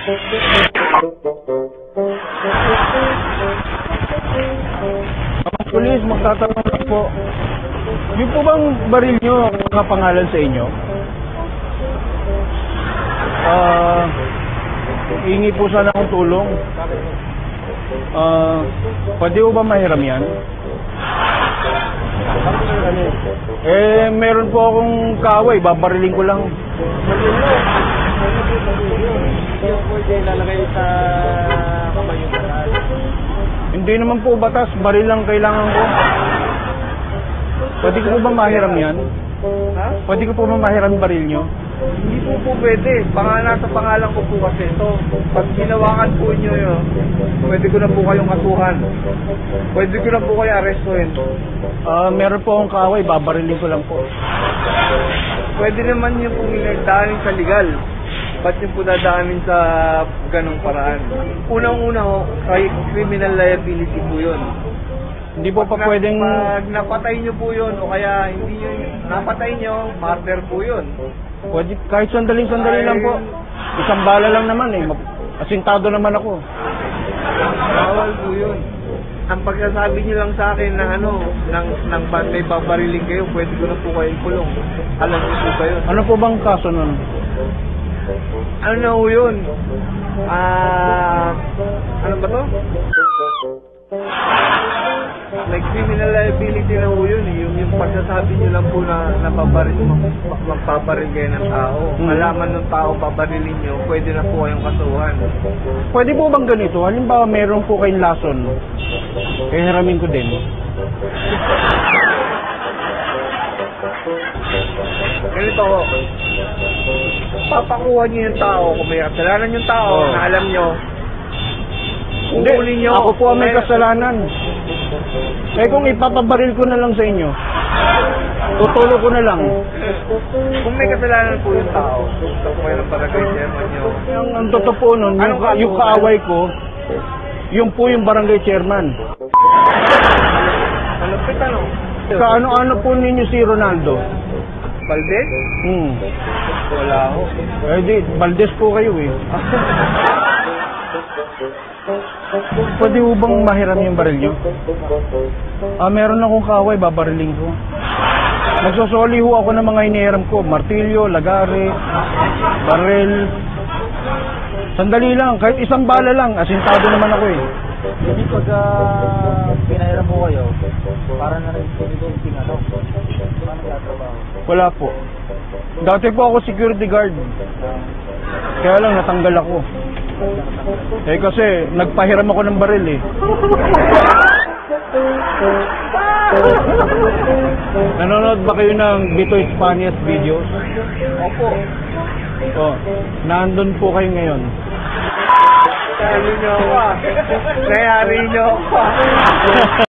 Mga pulis, magtatanong lang po. Yung po bang baril nyo nakapangalan sa inyo? Hingi po sana akong tulong. Pwede po ba mahiram yan? Meron po akong kaaway, babariling ko lang. Hindi naman po batas, baril lang kailangan ko. Pwede ko po ba mahiram yan? Ha? Pwede ko po ba mahiram yung baril nyo? Hindi po pwede. Nasa pangalan ko po kasi ito. Pag ginawakan po nyo yun, pwede ko na po kayong kasuhan. Pwede ko na po kayo arestuhin. Meron po akong kaaway, babariling ko lang po. Pwede naman yung kung inagdaanin sa legal. Ba't yung po dadaanin sa ganong paraan? Unang-una ho, criminal liability po yun. Hindi po pa pwedeng... Pag napatay nyo po yun, o kaya hindi nyo napatay nyo, murder po yun. Pwede, kahit sandali lang po. Isang bala lang naman eh. Asintado naman ako. Bawal po yun. Ang pagsasabi nyo lang sa akin na nang may babariling kayo, pwede ko na po kayo kulong. Alam nyo po ba yun? Ano po bang kaso nun? Ano na po yun? Ano ba to? Like criminal liability na po yun. Yung pagsasabi nyo lang po na magpaparil kayo ng tao. Malaman ng tao paparilin nyo, pwede na po kayong kasuhan. Pwede po bang ganito? Halimbawa meron po kayong lason. Hiramin ko din. Ganito ko. Papakuha nyo yung tao. Kung may kasalanan yung tao na alam nyo, hindi, nyo. ako po ang may kasalanan. Kung ipapabaril ko na lang sa inyo, tutulo ko na lang. Kung may kasalanan po yung tao, kung may ng barangay chairman nyo. Ang totoo po nun, yung kaaway ko, yung po yung barangay chairman. Malapit ano? Kaano-ano po ninyo si Ronaldo? Valdez? Wala ako. Di, Valdez po kayo eh. Pwede po bang mahiram yung baril nyo? Meron akong kaaway, babariling ko. Nagsosoli ho ako ng mga inihiram ko. Martilyo, lagare, baril. Sandali lang, kahit isang bala lang. Asintado naman ako eh. Hindi pag pinahiram mo kayo, para na rin pinag-inting ano? Paano nagtatrabaho? Wala po. Dati po ako security guard. Kaya lang natanggal ako. Kasi nagpahiram ako ng baril eh. Nanonood ba kayo ng Bito Espanias videos? Opo. Nandun po kayo ngayon. Kayari nyo ako. Kayari nyo ako.